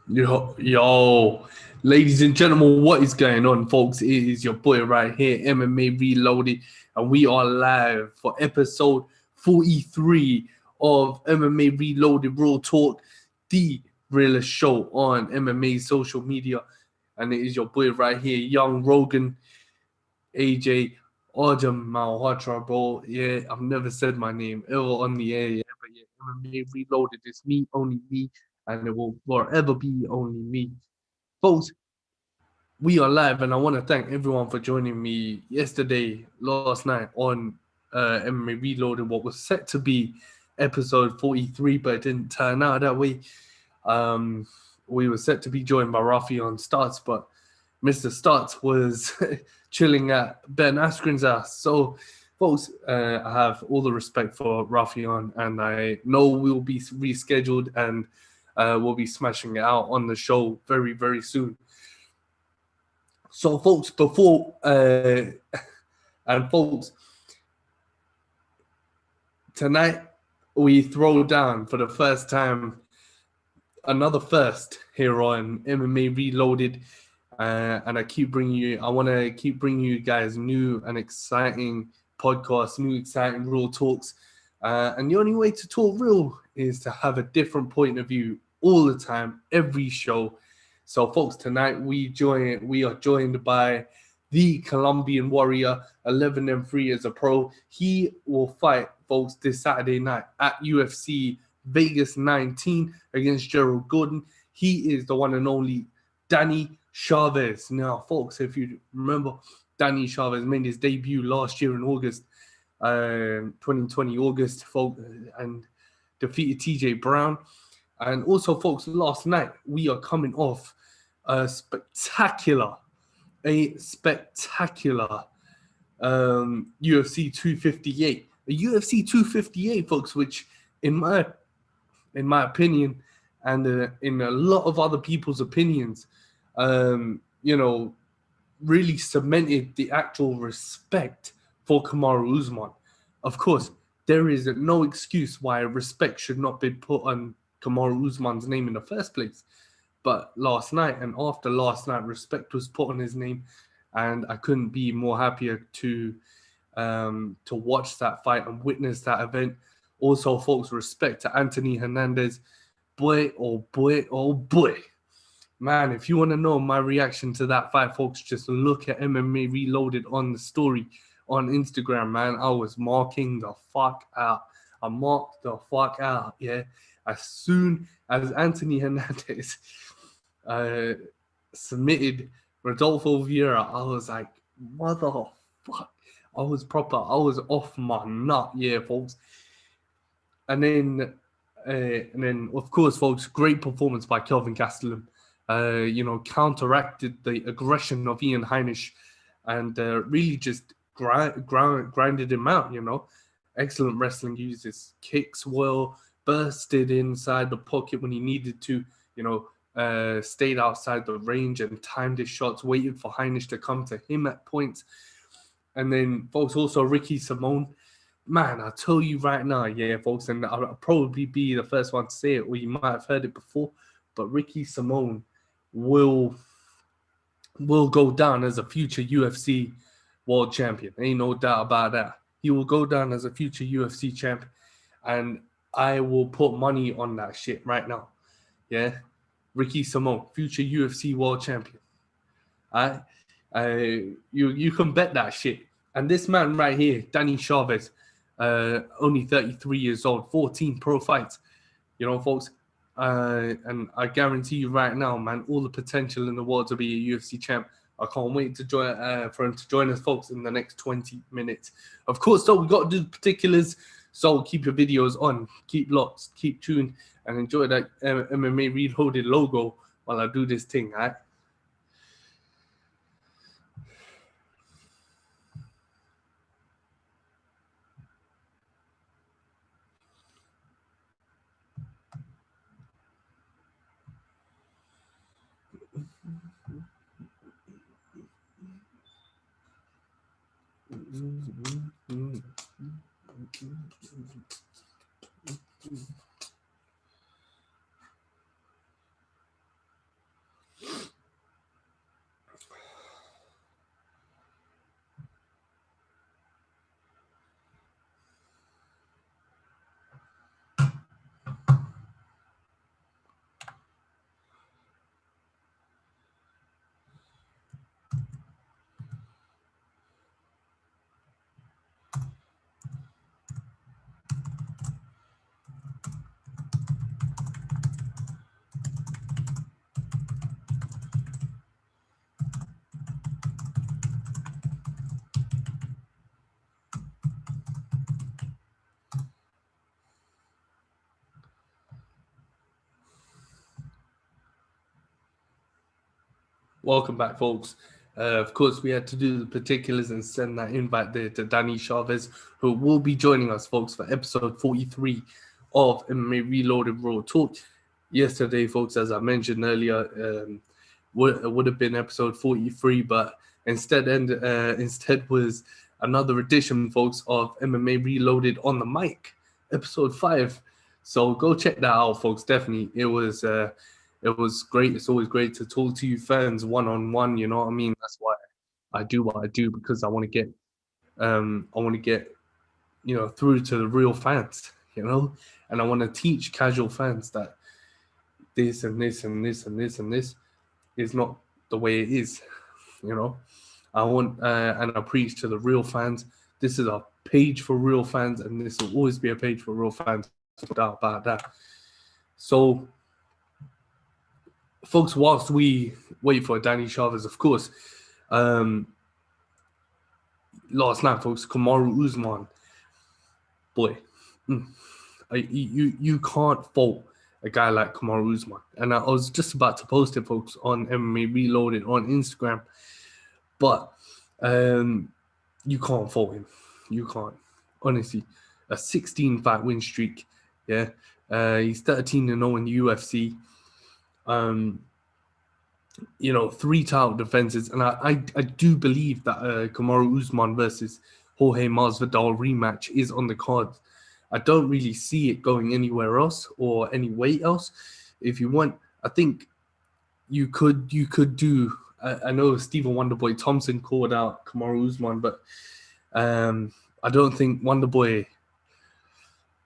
Ladies and gentlemen, what is going on, folks? It is your boy right here, MMA Reloaded, and we are live for episode 43 of MMA Reloaded Real Talk, the realest show on MMA social media. And it is your boy right here, Young Rogan, AJ, Arjun Malhotra, bro. Yeah, I've never said my name ever on the air, yeah, but yeah, MMA Reloaded is me, only me, and it will forever be only me. Folks, we are live, and I want to thank everyone for joining me yesterday, last night on MMA Reloaded, what was set to be episode 43, but it didn't turn out that way. Um, we were set to be joined by Rafi on Starts, but Mr. Starts was chilling at Ben Askren's house. So, folks, I have all the respect for Rafion, and I know we'll be rescheduled and we'll be smashing it out on the show very, very soon. So, folks, and folks, tonight we throw down for the first time another first here on MMA Reloaded. And I want to keep bringing you guys new and exciting podcasts, new exciting real talks. And the only way to talk real is to have a different point of view all the time, every show. So, folks, tonight we are joined by the Colombian warrior, 11-3 as a pro. He will fight, folks, this Saturday night at UFC Vegas 19 against Gerald Gordon. He is the one and only Danny Chavez. Now, folks, if you remember, Danny Chavez made his debut last year in August, 2020 August, folks, and defeated TJ Brown. And also, folks, last night we are coming off a spectacular UFC 258. A UFC 258, folks, which in my opinion, and in a lot of other people's opinions, you know, really cemented the actual respect for Kamaru Usman. Of course, there is no excuse why respect should not be put on Kamaru Usman's name in the first place. But last night and after last night, respect was put on his name, and I couldn't be more happier to watch that fight and witness that event. Also, folks, respect to Anthony Hernandez. Boy, oh boy, oh boy. Man, if you want to know my reaction to that fight, folks, just look at MMA Reloaded on the story on Instagram, man. I was marking the fuck out. I marked the fuck out, yeah. As soon as Anthony Hernandez uh, submitted Rodolfo Vieira, I was like, mother fuck. I was off my nut, yeah, folks. And then, of course, folks, great performance by Kelvin Gastelum. Counteracted the aggression of Ian Heinisch and really just grinded him out. Excellent wrestling, uses kicks well, bursted inside the pocket when he needed to. Stayed outside the range and timed his shots, waited for Heinisch to come to him at points. And then, folks, also Ricky Simone. Man, I tell you right now, yeah, folks, and I'll probably be the first one to say it, or you might have heard it before, but Ricky Simone will go down as a future UFC world champion. Ain't no doubt about that. He will go down as a future UFC champion, and I will put money on that shit right now. Yeah, Ricky Simone, future UFC world champion. I, you can bet that shit. And this man right here, Danny Chavez, only 33 years old, 14 pro fights. Folks, and I guarantee you right now, man, all the potential in the world to be a UFC champ. I can't wait to join for him to join us, folks, in the next 20 minutes. Of course, though, we got to do the particulars. So keep your videos on, keep locked, keep tuned, and enjoy that MMA Reloaded logo while I do this thing, all right? Welcome back, folks. Of course, we had to do the particulars and send that invite there to Danny Chavez, who will be joining us, folks, for episode 43 of MMA Reloaded Raw Talk. Yesterday, folks, as I mentioned earlier, would have been episode 43, but instead was another edition, folks, of MMA Reloaded on the mic, episode 5. So go check that out, folks. Definitely, it was great. It's always great to talk to you fans one-on-one. You know what I mean? That's why I do what I do, because I want to get through to the real fans. And I want to teach casual fans that this and this and this and this and this is not the way it is. I want and I preach to the real fans. This is a page for real fans, and this will always be a page for real fans. No doubt about that. So, folks, whilst we wait for Danny Chavez, of course, last night, folks, Kamaru Usman, boy, you can't fault a guy like Kamaru Usman. And I was just about to post it, folks, on MMA Reloaded on Instagram, but you can't fault him. You can't, honestly. A 16-fight win streak, yeah. He's 13-0 in the UFC. 3 title defenses, and I do believe that Kamaru Usman versus Jorge Masvidal rematch is on the cards. I don't really see it going anywhere else or anywhere else. If you want, I think you could do. I know Stephen Wonderboy Thompson called out Kamaru Usman, but I don't think Wonderboy.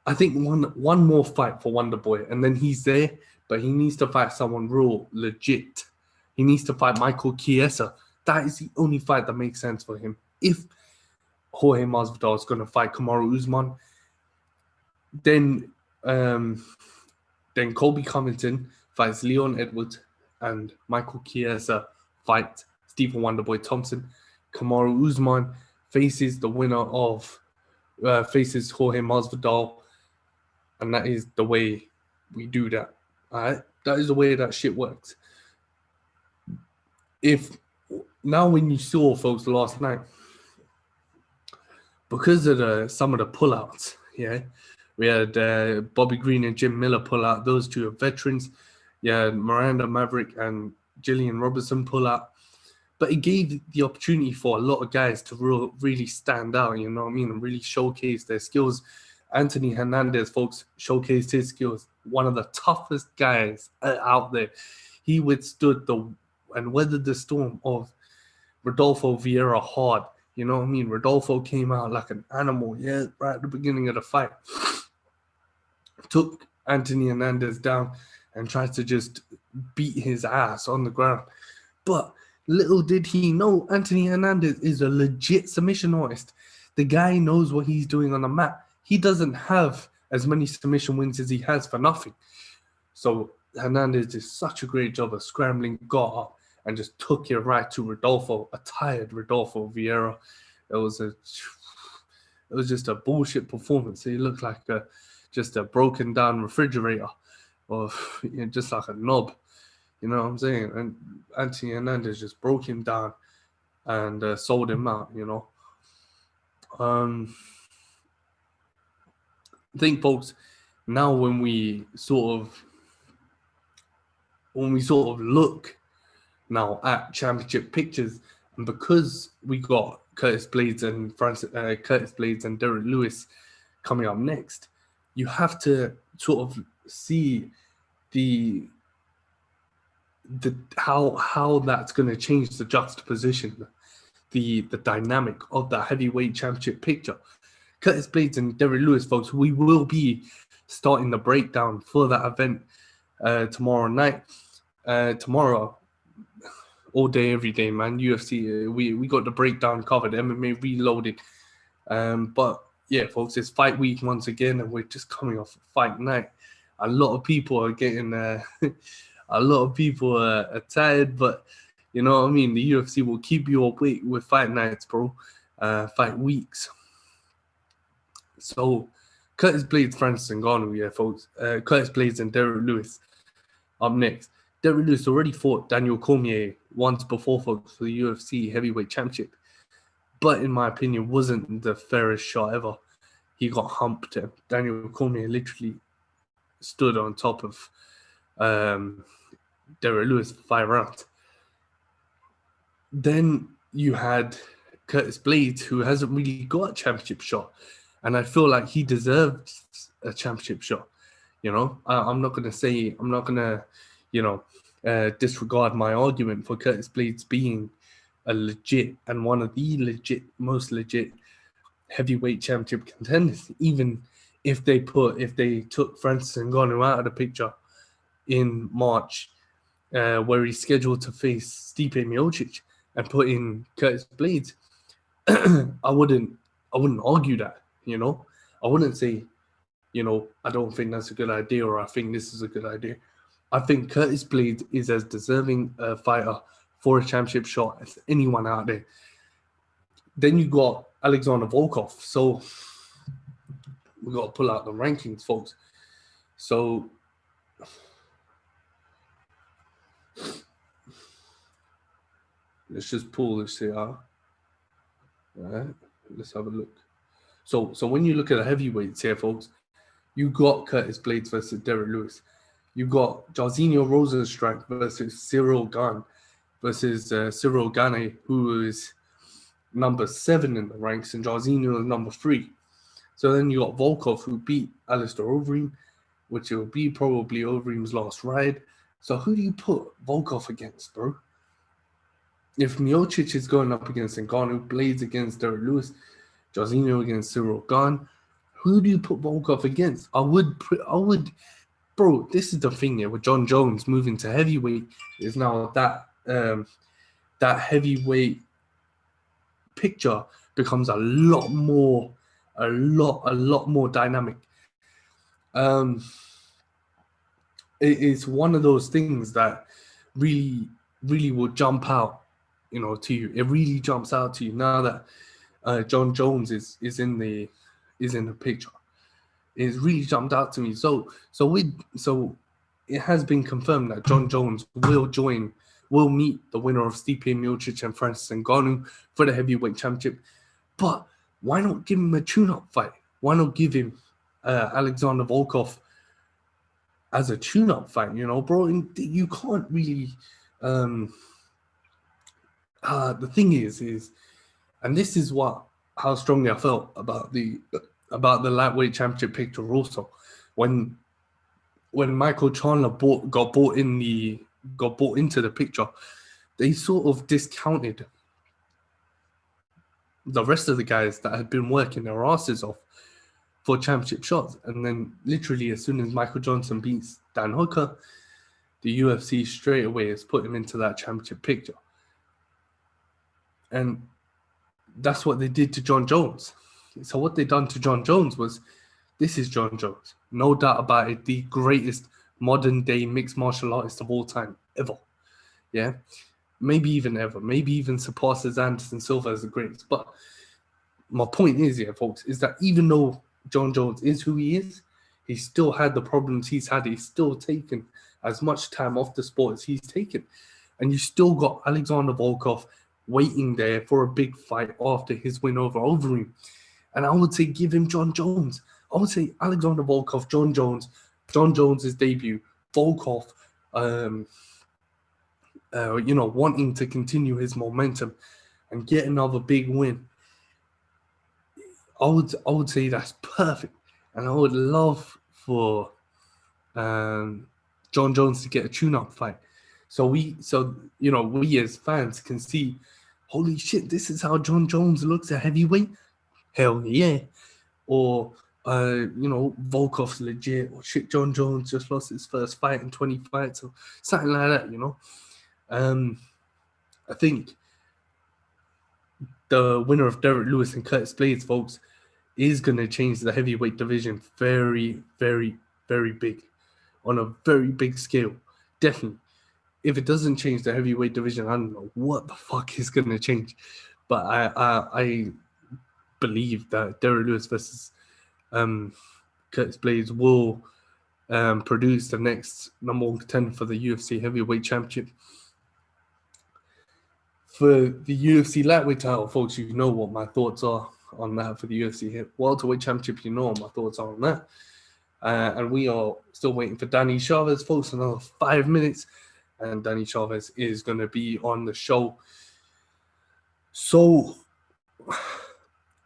I think one more fight for Wonderboy, and then he's there. But he needs to fight someone real legit. He needs to fight Michael Chiesa. That is the only fight that makes sense for him. If Jorge Masvidal is going to fight Kamaru Usman, then Colby Covington fights Leon Edwards, and Michael Chiesa fights Stephen Wonderboy Thompson. Kamaru Usman faces the winner of faces Jorge Masvidal, and that is the way we do that. All right, that is the way that shit works. When you saw, folks, last night, because of some of the pullouts, yeah, we had Bobby Green and Jim Miller pull out. Those two are veterans. Yeah, Miranda Maverick and Jillian Robertson pull out. But it gave the opportunity for a lot of guys to really stand out, you know what I mean, and really showcase their skills. Anthony Hernandez, folks, showcased his skills. One of the toughest guys out there. He withstood and weathered the storm of Rodolfo Vieira hard. You know what I mean? Rodolfo came out like an animal, yeah, right at the beginning of the fight. Took Anthony Hernandez down and tried to just beat his ass on the ground. But little did he know, Anthony Hernandez is a legit submission artist. The guy knows what he's doing on the mat. He doesn't have as many submission wins as he has for nothing. So Hernandez did such a great job of scrambling, got up, and just took it right to Rodolfo, a tired Rodolfo Vieira. It was just a bullshit performance. He looked like just a broken down refrigerator, or just like a knob. You know what I'm saying? And Anthony Hernandez just broke him down and sold him out. I think, folks, now when we sort of look now at championship pictures, and because we got Curtis Blades and Derek Lewis coming up next, you have to sort of see how that's going to change the juxtaposition, the dynamic of the heavyweight championship picture. Curtis Blades and Derek Lewis, folks, we will be starting the breakdown for that event tomorrow night. Tomorrow, all day, every day, man. UFC, we got the breakdown covered, MMA Reloaded. But yeah, folks, it's fight week once again, and we're just coming off fight night. A lot of people are getting, a lot of people are tired, but you know what I mean? The UFC will keep you awake with fight nights, bro. Fight weeks. So, Curtis Blades, Francis Ngannou, yeah, folks. Curtis Blades and Derek Lewis up next. Derek Lewis already fought Daniel Cormier once before, folks, for the UFC heavyweight championship, but in my opinion, wasn't the fairest shot ever. He got humped. Daniel Cormier literally stood on top of Derek Lewis for 5 rounds. Then you had Curtis Blades, who hasn't really got a championship shot, and I feel like he deserved a championship shot. You know, I'm not gonna disregard my argument for Curtis Blades being a legit and one of the most legit heavyweight championship contenders, even if they took Francis Ngannou out of the picture in March, where he's scheduled to face Stipe Miocic, and put in Curtis Blades. I wouldn't argue that, you know. I wouldn't say, you know, I don't think that's a good idea, or I think this is a good idea. I think Curtis Blades is as deserving a fighter for a championship shot as anyone out there. Then you got Alexander Volkov. So we got to pull out the rankings, folks. So let's just pull this here. All right, let's have a look. So when you look at the heavyweights here, folks, you got Curtis Blades versus Derek Lewis. You got Jairzinho Rozenstruik versus Cyril Gane versus Cyril Gane, who is number 7 in the ranks, and Jairzinho is number 3. So then you got Volkov, who beat Alistair Overeem, which will be probably Overeem's last ride. So who do you put Volkov against, bro? If Miocic is going up against Ngannou, Blades against Derek Lewis, Jairzinho against Cyril Gane, who do you put Volkov against? I would, bro. This is the thing here with John Jones moving to heavyweight. Is now that that heavyweight picture becomes a lot more dynamic. It is one of those things that really will jump out, you know, to you. It really jumps out to you now that John Jones is in the picture. It's really jumped out to me. So it has been confirmed that John Jones will meet the winner of Stipe Miocic and Francis Ngannou for the heavyweight championship. But why not give him a tune-up fight? Why not give him Alexander Volkov as a tune-up fight? You know, bro, you can't really. The thing is, and this is how strongly I felt about the lightweight championship picture also. When Michael Chandler got brought into the picture, they sort of discounted the rest of the guys that had been working their asses off for championship shots. And then literally as soon as Michael Johnson beats Dan Hooker, the UFC straight away has put him into that championship picture. And that's what they did to John Jones. So what they done to John Jones was, this is John Jones. No doubt about it, the greatest modern day mixed martial artist of all time, ever. Yeah? Maybe even ever. Maybe even surpasses Anderson Silva as the greatest. But my point is here, folks, is that even though John Jones is who he is, he still had the problems he's had. He's still taken as much time off the sport as he's taken. And you still got Alexander Volkov waiting there for a big fight after his win over Overeem. And I would say give him John Jones. I would say Alexander Volkov, John Jones' debut, Volkov, wanting to continue his momentum and get another big win. I would say that's perfect. And I would love for John Jones to get a tune-up fight. So we as fans can see, holy shit, this is how John Jones looks at heavyweight? Hell yeah. Or, Volkov's legit. Or shit, John Jones just lost his first fight in 20 fights. Or something like that, you know. I think the winner of Derek Lewis and Curtis Blades, folks, is going to change the heavyweight division very, very, very big. On a very big scale. Definitely. If it doesn't change the heavyweight division, I don't know what the fuck is going to change. But I believe that Derek Lewis versus Curtis Blades will produce the next number one contender for the UFC heavyweight championship. For the UFC lightweight title, folks, you know what my thoughts are on that. For the UFC welterweight championship, you know what my thoughts are on that. And we are still waiting for Danny Chavez, folks, another 5 minutes. And Danny Chavez is going to be on the show. So,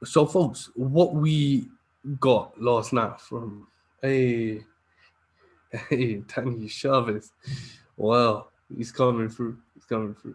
folks, what we got last night from Danny Chavez. Well, he's coming through. He's coming through.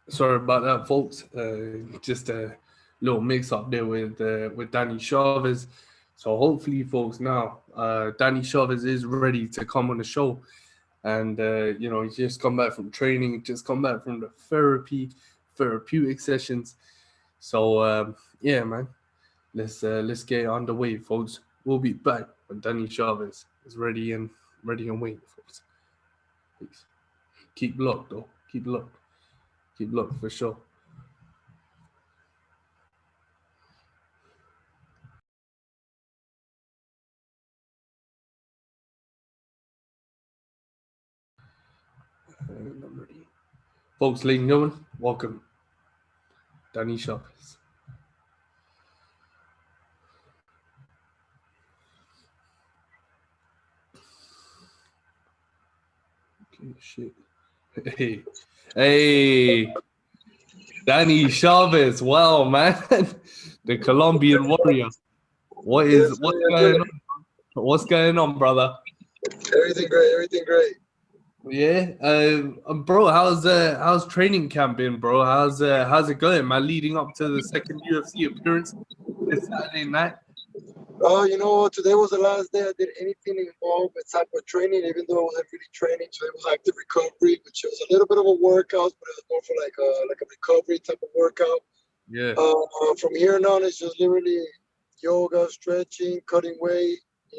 Sorry about that, folks. Just a little mix-up there with Danny Chavez. So hopefully, folks, now Danny Chavez is ready to come on the show, and he's just come back from training, just come back from the therapeutic sessions. So yeah, man, let's get it underway, folks. We'll be back when Danny Chavez is ready and waiting, folks. Please keep locked, though. Keep locked for sure. And I'm ready. Folks, ladies and gentlemen, welcome. Danny Chavez. Okay, shit. Hey, Danny Chavez. Wow, man. The Colombian warrior. What's going on? What's going on, brother? Everything great. Yeah, bro, how's training camp been, bro? How's it going, man? Leading up to the second UFC appearance this Saturday night. Today was the last day I did anything involved with type of training, even though I wasn't really training. Today was active recovery, which was a little bit of a workout, but it was more for like a recovery type of workout. Yeah, From here on, it's just literally yoga, stretching, cutting weight. A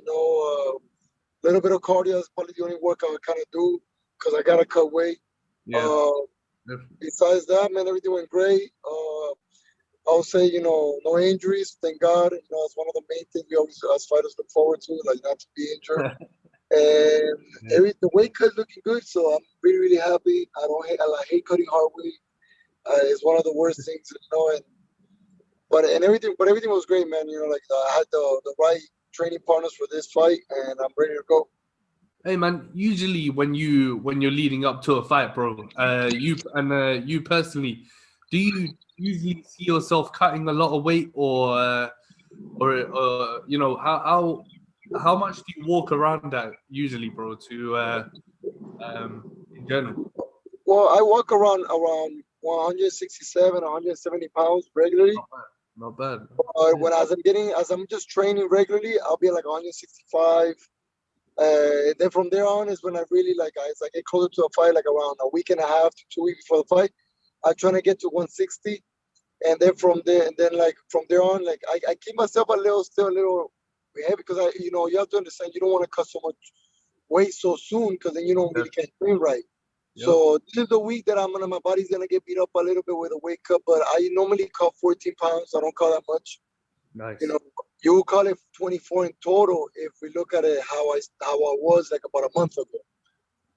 little bit of cardio is probably the only workout I kind of do because I gotta cut weight. yeah. Uh, Besides that, man, everything went great. I'll say, no injuries, thank God. It's one of the main things we always, as fighters, look forward to, like not to be injured. And Yeah. the weight cut looking good, so I'm really, really happy. I don't hate, I hate cutting hard weight. It's one of the worst things, but everything was great, man. I had the right training partners for this fight, and I'm ready to go. Hey man, usually when you're leading up to a fight, bro, you personally, do you usually see yourself cutting a lot of weight, or how much do you walk around at usually, bro? In general, Well, I walk around 167, 170 pounds regularly. not bad, not bad. When as I'm just training regularly, I'll be like 165. Then from there on is when I really as I get closer to a fight, like around a week and a half to 2 weeks before the fight, I try to get to 160. And then from there, and then like from there on, like I keep myself still a little heavy because you have to understand you don't want to cut so much weight so soon because then you don't Yeah, really can't train right. yep, So this is the week that my body's gonna get beat up a little bit with a weight cut, but I normally cut 14 pounds. I don't cut that much. You nice. know, you will call it 24 in total if we look at it how I was like about a month ago.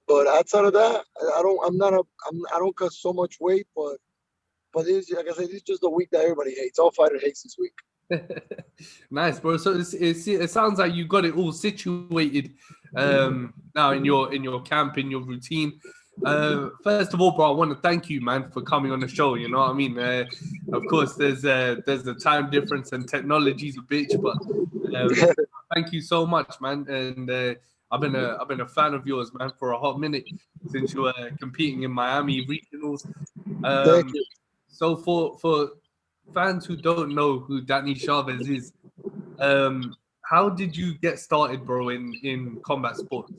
But outside of that, I don't I'm not a I don't cut so much weight, but this like I said, this is just the week that everybody hates. All fighter hates this week. Nice, bro. So it sounds like you got it all situated now in your camp, in your routine. First of all, bro, I want to thank you, man, for coming on the show. You know what I mean? Of course, there's the time difference and technology's a bitch, but thank you so much, man. And I've been a fan of yours, man, for a hot minute since you were competing in Miami regionals. Thank Um, you. so for fans who don't know who Danny Chavez is, how did you get started, bro, in combat sports?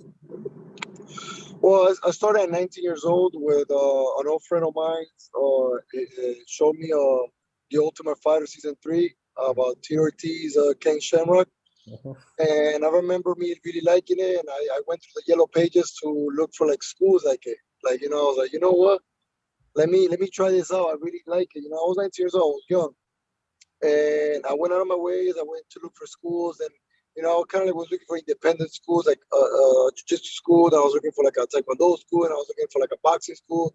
Well, I started at 19 years old with an old friend of mine. It showed me the Ultimate Fighter season 3 about T Ortiz, Ken Shamrock. And I remember me really liking it, and I went through the yellow pages to look for like schools like it. I was like, you know what? Let me try this out. I really like it. I was 19 years old, I was young, and I went out of my ways. I went to look for schools, and kind of like was looking for independent schools, like jiu-jitsu school. And I was looking for like a taekwondo school, and I was looking for like a boxing school.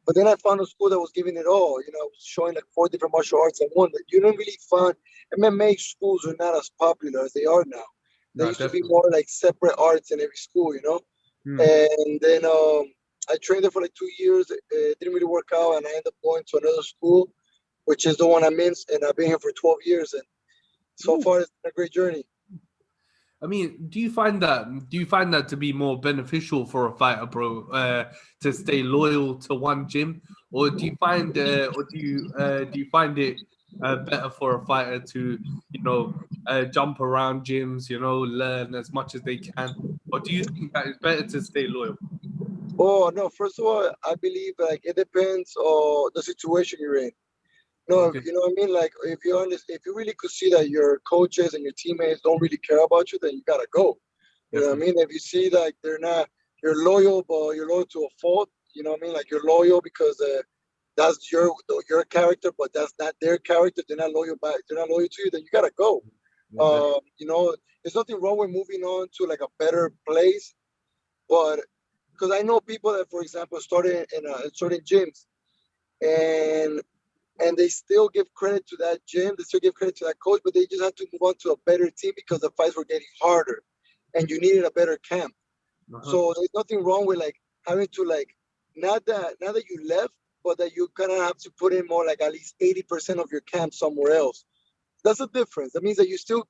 But then I found a school that was giving it all. Was showing like 4 different martial arts in one. But you don't really find MMA schools are not as popular as they are now. There No, used to be definitely. more like separate arts in every school. Hmm. And then I trained there for like 2 years. It didn't really work out, and I ended up going to another school, which is the one I'm in, and I've been here for 12 years. And so Ooh. far, it's been a great journey. I mean, do you find that to be more beneficial for a fighter, bro, to stay loyal to one gym, or do you find it better for a fighter to jump around gyms, learn as much as they can, or do you think that it's better to stay loyal? Oh no! First of all, I believe like it depends on the situation you're in. No, Okay, you know what I mean. Like if you really could see that your coaches and your teammates don't really care about you, then you gotta go. You know what I definitely. mean? If you see like you're loyal, but you're loyal to a fault. You know what I mean? Like you're loyal because that's your character, but that's not their character. They're not loyal back. They're not loyal to you. Then you gotta go. Yeah, definitely. There's nothing wrong with moving on to like a better place, but because I know people that, for example, started in certain gyms and they still give credit to that gym, they still give credit to that coach, but they just have to move on to a better team because the fights were getting harder, and you needed a better camp. Uh-huh. So there's nothing wrong with like having to like not that you left, but that you kind of have to put in more like at least 80% of your camp somewhere else. That's the difference. That means that you're still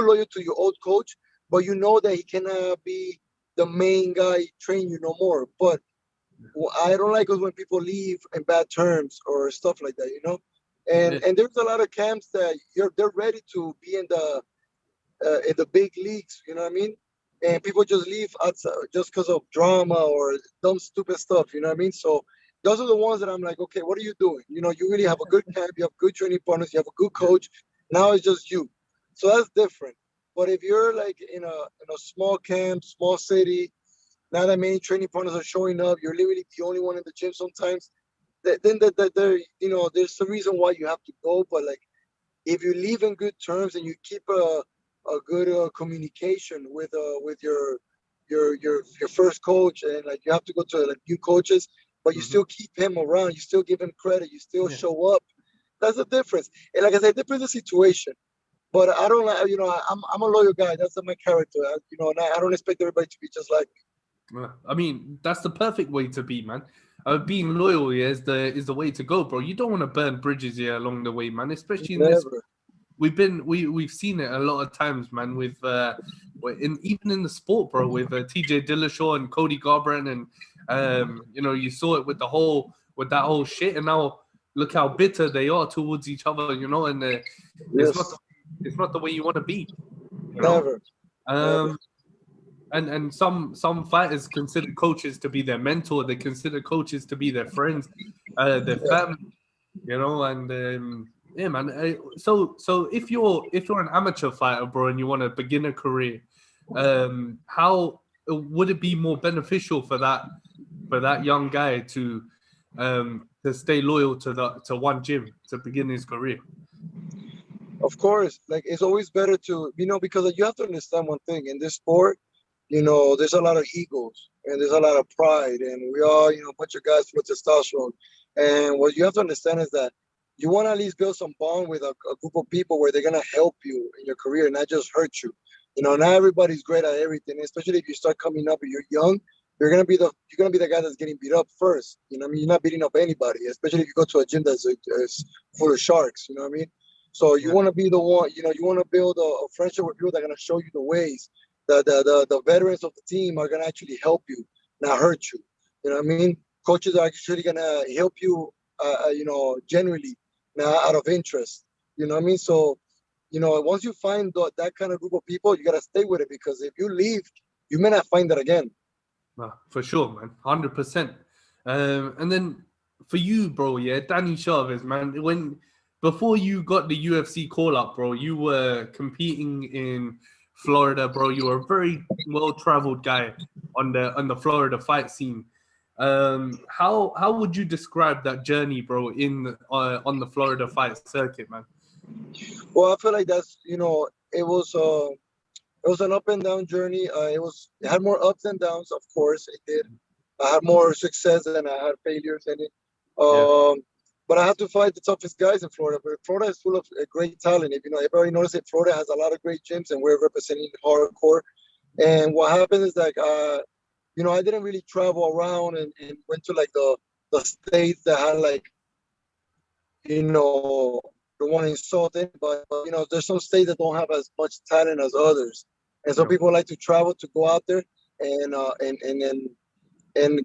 loyal to your old coach, but you know that he cannot be. the main guy train you no more. But I don't like it when people leave in bad terms or stuff like that, you know. Yeah. And there's a lot of camps that they're ready to be in the big leagues, you know what I mean? And people just leave outside just because of drama or dumb, stupid stuff, you know what I mean? So those are the ones that I'm like, okay, what are you doing? You know, you really have a good camp, you have good training partners, you have a good Yeah. coach. Now it's just you, so that's different. But if you're like in a small camp, small city, not that many training partners are showing up, you're literally the only one in the gym sometimes. Then there, there's a reason why you have to go. But like, if you leave in good terms and you keep a good communication with your first coach, and like you have to go to like new coaches, but you Hmm. still keep him around, you still give him credit, you still Yeah. show up. That's the difference. And like I said, it depends on the situation. But I don't like, I'm a loyal guy. That's my character. And I don't expect everybody to be just like I mean, that's the perfect way to be, man. Being loyal here is the way to go, bro. You don't want to burn bridges here along the way, man. me. Especially in this, Never. we've seen it a lot of times, man. With even in the sport, bro, with T.J. Dillashaw and Cody Garbrandt, and you saw it with that whole shit, and now look how bitter they are towards each other, and it's not the, Yes. it's not the way you want to be, you know. Never. Never. Um, and some fighters consider coaches to be their mentor. They consider coaches to be their friends, their Yeah. family. And yeah, man. So if you're an amateur fighter, bro, and you want a beginner career, how would it be more beneficial for that young guy to stay loyal to one gym to begin his career? Of course, like it's always better to, because you have to understand one thing in this sport, there's a lot of egos and there's a lot of pride, and we all, a bunch of guys full of testosterone. And what you have to understand is that you want to at least build some bond with a group of people where they're gonna help you in your career, not just hurt you. Not everybody's great at everything, especially if you start coming up and you're young. You're gonna be the guy that's getting beat up first. I mean, you're not beating up anybody, especially if you go to a gym that's full of sharks. You know what I mean? So you Yeah, want to be the one. You want to build a friendship with people that are gonna show you the ways. The veterans of the team are gonna actually help you, not hurt you. You know what I mean? Coaches are actually gonna help you, genuinely, not out of interest. You know what I mean? So, once you find that kind of group of people, you gotta stay with it, because if you leave, you may not find that again. for sure, man, 100%. And then for you, bro, yeah, Danny Chavez, man, before you got the UFC call up, bro, you were competing in Florida, bro. You were a very well traveled guy on the Florida fight scene. How would you describe that journey, bro, in on the Florida fight circuit, man? Well, I feel like it was an up and down journey. It had more ups and downs, of course. It did. I had more success than I had failures in it. Yeah, But I had to fight the toughest guys in Florida. But Florida is full of great talent. If everybody knows it, Florida has a lot of great gyms, and we're representing hardcore. And what happened is like, I didn't really travel around and went to like the states that had like, don't want to insult anybody, but there's some states that don't have as much talent as others, and some yeah, people like to travel to go out there and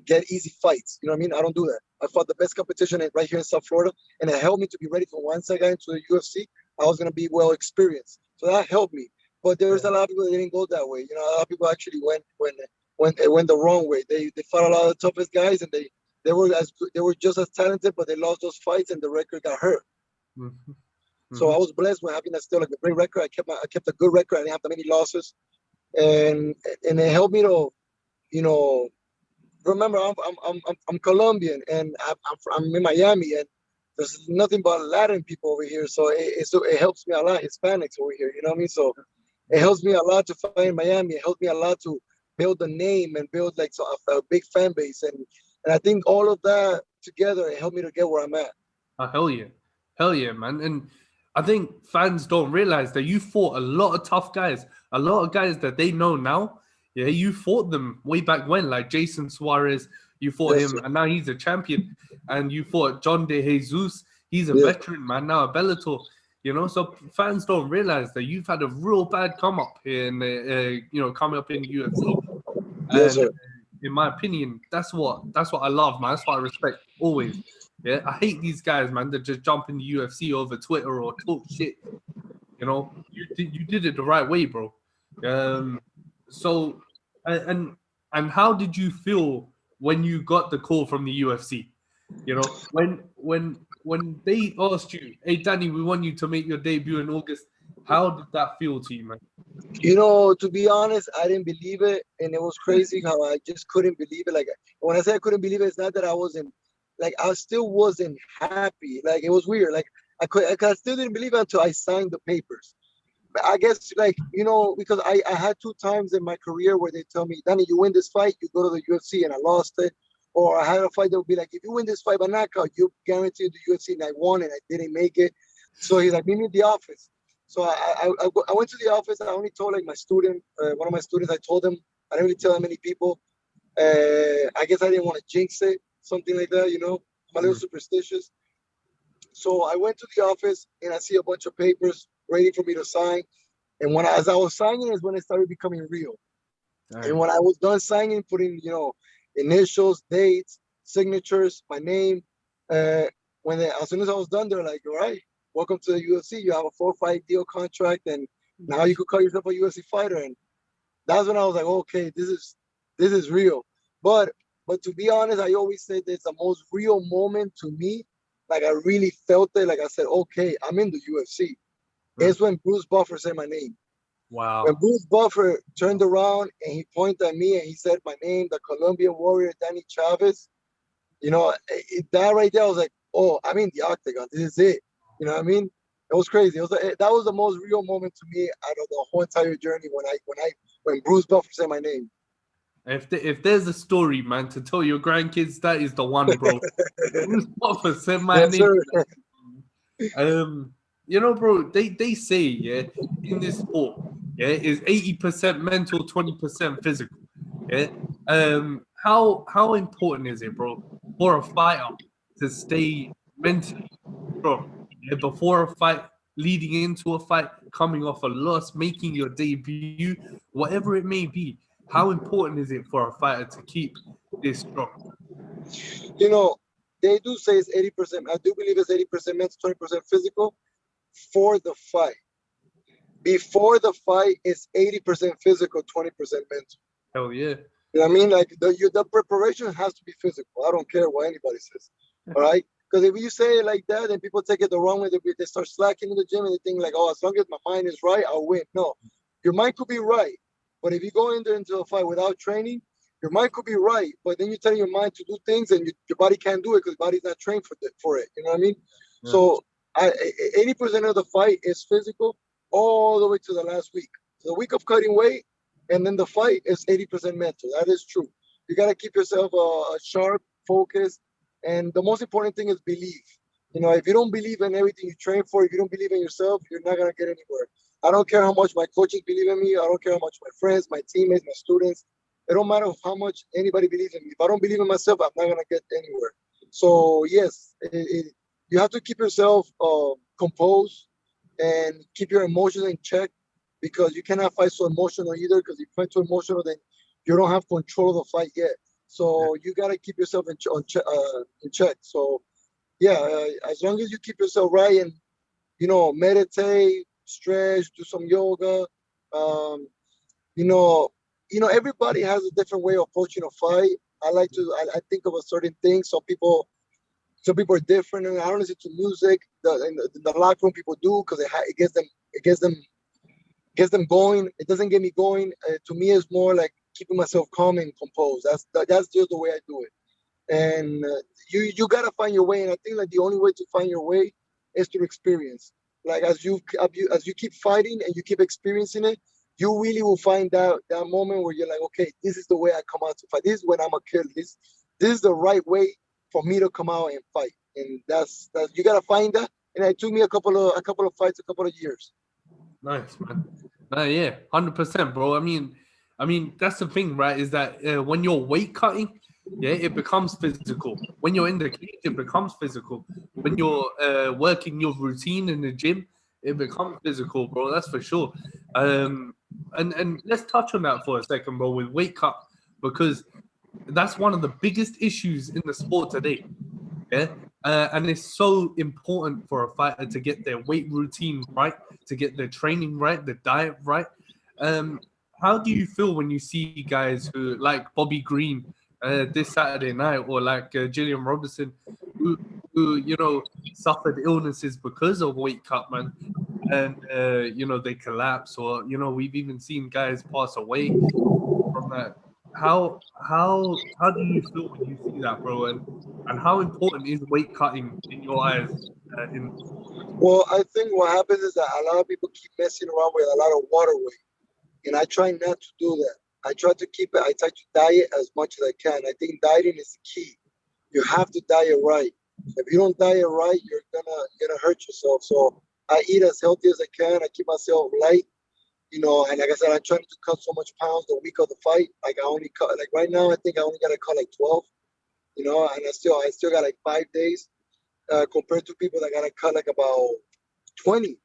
get easy fights. You know what I mean? I don't do that. I fought the best competition right here in South Florida, and it helped me to be ready for once I got into the UFC. I was gonna be well experienced, so that helped me. But there's yeah. a lot of people that didn't go that way. A lot of people actually went it went the wrong way. They fought a lot of the toughest guys, and they were just as talented, but they lost those fights, and the record got hurt. Hmm. So Hmm. I was blessed with having still like a great record. I kept a good record. I didn't have that many losses, and it helped me to, you know, remember I'm Colombian, and I'm in Miami, and there's nothing but Latin people over here. So it helps me a lot. Hispanics over here, you know what I mean? So it Yeah. helps me a lot to fight in Miami. It helped me a lot to build a name and build like a big fan base, and I think all of that together it helped me to get where I'm at. Oh, hell yeah, man. And I think fans don't realize that you fought a lot of tough guys, a lot of guys that they know now. Yeah, you fought them way back when, like Jason Suarez. You fought Yes, him, sir. and now he's a champion. And you fought John De Jesus. He's a Yes. veteran, man. Now a Bellator. So fans don't realize that you've had a real bad come up here, and coming up in the UFC. Yes, And sir. in my opinion, that's what I love, man. That's what I respect always. Yeah, I hate these guys, man, that just jump in the UFC over Twitter or talk shit. You did it the right way, bro. Um, so and and how did you feel when you got the call from the UFC? When they asked you, "Hey, Danny, we want you to make your debut in August." How did that feel to you, man? To be honest, I didn't believe it, and it was crazy how I just couldn't believe it. Like when I say I couldn't believe it, it's not that I wasn't like I still wasn't happy. Like it was weird. Like I still didn't believe it until I signed the papers. But I guess because I had two times in my career where they tell me, Danny, you win this fight, you go to the UFC, and I lost it. Or I had a fight that would be like, if you win this fight by knockout, you guaranteed the UFC, and I won, and I didn't make it. So he's like, meet me in the office. So I went to the office. I only told like my student, one of my students. I told him. I didn't really tell that many people. I guess I didn't want to jinx it, something like that. I'm a little Mm. superstitious. So I went to the office and I see a bunch of papers ready for me to sign. And as I was signing is when it started becoming real. All And right. when I was done signing, putting initials, dates, signatures, my name, uh, as soon as I was done, they're like, "All right, welcome to the UFC. You have a 4-5 deal contract, and now you could call yourself a UFC fighter." And that's when I was like, "Okay, this is real." But but to be honest, I always say it's the most real moment to me. Like I really felt it. Like I said, "Okay, I'm in the UFC." Mm. It's when Bruce Buffer said my name. When Wow. Bruce Buffer turned around and he pointed at me and he said my name, the Colombian warrior Danny Chavez, that right there, I was like, oh, I'm in the octagon. This is it. You know what I mean? It was crazy. That was the most real moment to me out of the whole entire journey when Bruce Buffer said my name. If there's a story, man, to tell your grandkids, that is the one, bro. Bruce Buffer said my Yes, name. sir. Um, bro, they say, yeah, in this sport, yeah, is 80% mental, 20% physical. Yeah. How important is it, bro, for a fighter to stay mentally strong? Yeah, before a fight, leading into a fight, coming off a loss, making your debut, whatever it may be. How important is it for a fighter to keep this strong? You know, they do say it's 80%. I do believe it's 80% mental, 20% physical for the fight. Before the fight, it's 80% physical, 20% mental. Hell yeah. You know what I mean? Like the preparation has to be physical. I don't care what anybody says. All right? Because if you say it like that, then people take it the wrong way. They start slacking in the gym and they think like, oh, as long as my mind is right, I'll win. No, your mind could be right, but if you go in there into a fight without training, your mind could be right, but then you tell your mind to do things and your body can't do it because body's not trained for it. You know what I mean? Yeah. So 80% of the fight is physical all the way to the last week. So the week of cutting weight, and then the fight is 80% mental. That is true. You got to keep yourself sharp, focused, and the most important thing is belief. If you don't believe in everything you train for, if you don't believe in yourself, you're not gonna get anywhere. I don't care how much my coaches believe in me. I don't care how much my friends, my teammates, my students. It don't matter how much anybody believes in me. If I don't believe in myself, I'm not gonna get anywhere. So yes, you have to keep yourself composed and keep your emotions in check because you cannot fight so emotional either. Because if you fight too emotional, then you don't have control of the fight yet. Yeah. So you gotta keep yourself in check. So yeah, as long as you keep yourself right and meditate, stretch, do some yoga. Um, you know, everybody has a different way of approaching a fight. I think of a certain thing. Some people are different, and I don't listen to music. In the locker room, people do because it gets them going. It doesn't get me going. To me, it's more like keeping myself calm and composed. That's just the way I do it. And you gotta find your way. And I think like the only way to find your way is through experience. Like as you keep fighting and you keep experiencing it, you really will find out that moment where you're like, okay, this is the way I come out to fight. This is when I'm a killer. This is the right way for me to come out and fight. And that's you gotta find that. And it took me a couple of fights, a couple of years. Nice, man. Yeah, 100%, bro. I mean, that's the thing, right? Is that when you're weight cutting, yeah, it becomes physical. When you're in the cage, it becomes physical. When you're working your routine in the gym, it becomes physical, bro. That's for sure. And let's touch on that for a second, bro. With weight cut, because that's one of the biggest issues in the sport today. Yeah. And it's so important for a fighter to get their weight routine right, to get their training right, the diet right. How do you feel when you see guys who like Bobby Green this Saturday night, or like Gillian Robertson, who, suffered illnesses because of weight cut, man, and they collapse, or we've even seen guys pass away from that. How do you feel when you see that, bro? And how important is weight cutting in your eyes? In Well, I think what happens is that a lot of people keep messing around with a lot of water weight, and I try not to do that. I try to keep it. I try to diet as much as I can. I think dieting is the key. You have to diet right. If you don't diet right, you're gonna hurt yourself. So I eat as healthy as I can. I keep myself light, and like I said, I'm trying to cut so much pounds the week of the fight. Like I only cut, like right now, I think I only gotta cut like 12. And I still got like 5 days compared to people that gotta cut like about 20,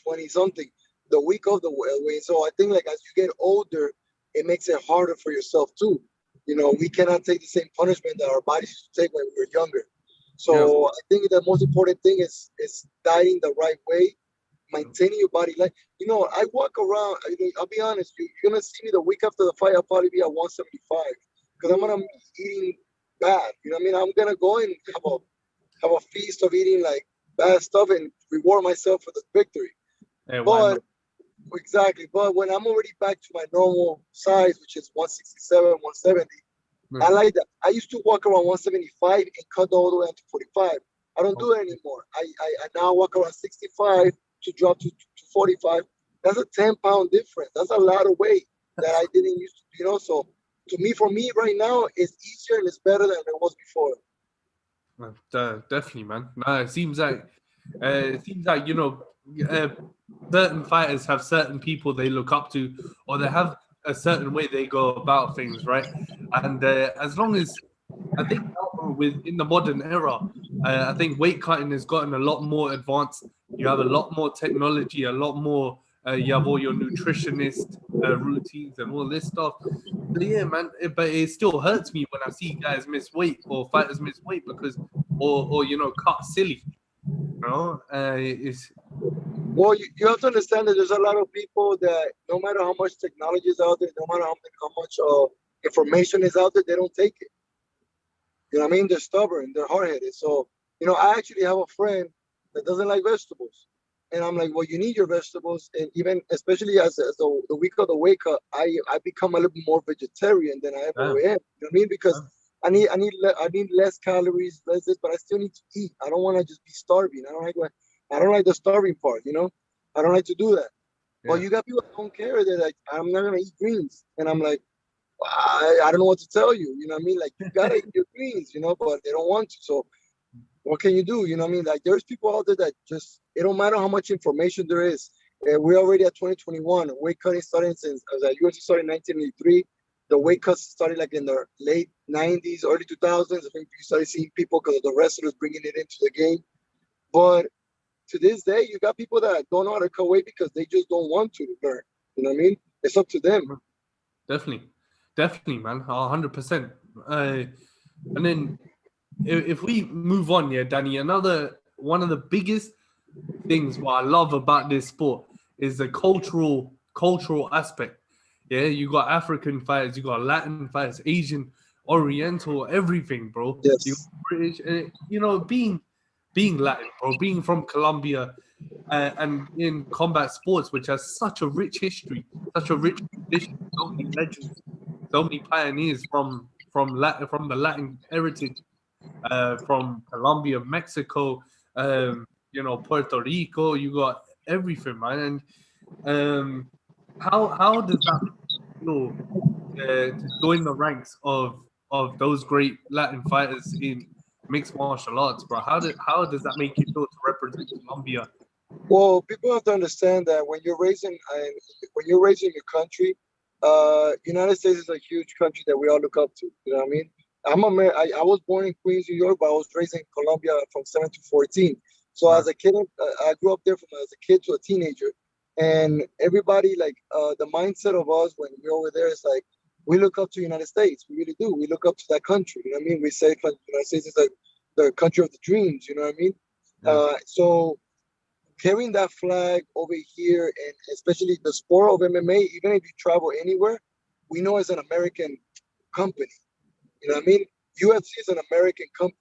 20 something the week of the weigh. So I think like as you get older, it makes it harder for yourself too. We cannot take the same punishment that our bodies used to take when we were younger. yeah, So I think the most important thing is dieting the right way, maintaining your body. Like, I walk around. I'll be honest, you're gonna see me the week after the fight. I'll probably be at 175 because I'm gonna be eating bad. You know what I mean? I'm gonna go and have a feast of eating like bad stuff and reward myself for the victory. why But not? exactly, but when I'm already back to my normal size, which is 167, 170, I Yeah. like that. I used to walk around 175 and cut all the way up to 45. I don't do it Okay. anymore. I now walk around 65 to drop to 45. That's a 10-pound difference. That's a lot of weight that I didn't used to. So for me right now, it's easier and it's better than it was before. Definitely, man. No, it seems like uh, certain fighters have certain people they look up to, or they have a certain way they go about things, right? And as long as I think now with in the modern era, I think weight cutting has gotten a lot more advanced. You have a lot more technology, a lot more. You have all your nutritionist routines and all this stuff. So yeah, man. But it still hurts me when I see guys miss weight or fighters miss weight because, or cut silly. It's Well, you have to understand that there's a lot of people that no matter how much technology is out there, no matter how much information is out there, they don't take it. You know what I mean? They're stubborn, they're hard headed. So, I actually have a friend that doesn't like vegetables. And I'm like, well, you need your vegetables. And even, especially as the week of the wake up, I become a little bit more vegetarian than I ever am. damn. You know what I mean? Because Damn. I need less calories, less this, but I still need to eat. I don't want to just be starving. I don't like the starving part. I don't like to do that. But Yeah. you got people that don't care. They're like, I'm not gonna eat greens. And I'm like, I don't know what to tell you. You know what I mean? Like you gotta eat your greens, but they don't want to. So what can you do? You know what I mean? Like there's people out there that just it don't matter how much information there is. We're already at 2021. Weight cutting started since UFC started in 1983. The weight cuts started like in the late 90s, early 2000s. I think you started seeing people because of the wrestlers bringing it into the game. But to this day, you got people that don't know how to cut weight because they just don't want to learn. You know what I mean? It's up to them. Definitely, definitely, man, 100%. And then if we move on, yeah, Danny, another one of the biggest things what I love about this sport is the cultural aspect. Yeah, you got African fighters, you got Latin fighters, Asian, Oriental, everything, bro. You Yes. got British, being Latin, bro, being from Colombia, and in combat sports, which has such a rich history, such a rich tradition, so many legends, so many pioneers from the Latin heritage, from Colombia, Mexico, Puerto Rico. You got everything, man. And how does that feel to join the ranks of those great Latin fighters in mixed martial arts, bro? How does that make you feel to represent Colombia? Well, people have to understand that when you're raising your country, United States is a huge country that we all look up to. You know what I mean? I was born in Queens, New York, but I was raised in Colombia from 7 to 14. So Right. as a kid, I grew up there from as a kid to a teenager, and everybody like the mindset of us when we're over there is like we look up to the United States. We really do. We look up to that country. You know what I mean? We say the United States is like the country of the dreams. You know what I mean? Yeah. So carrying that flag over here, and especially the sport of MMA, even if you travel anywhere, we know it's an American company. You know what I mean? UFC is an American company.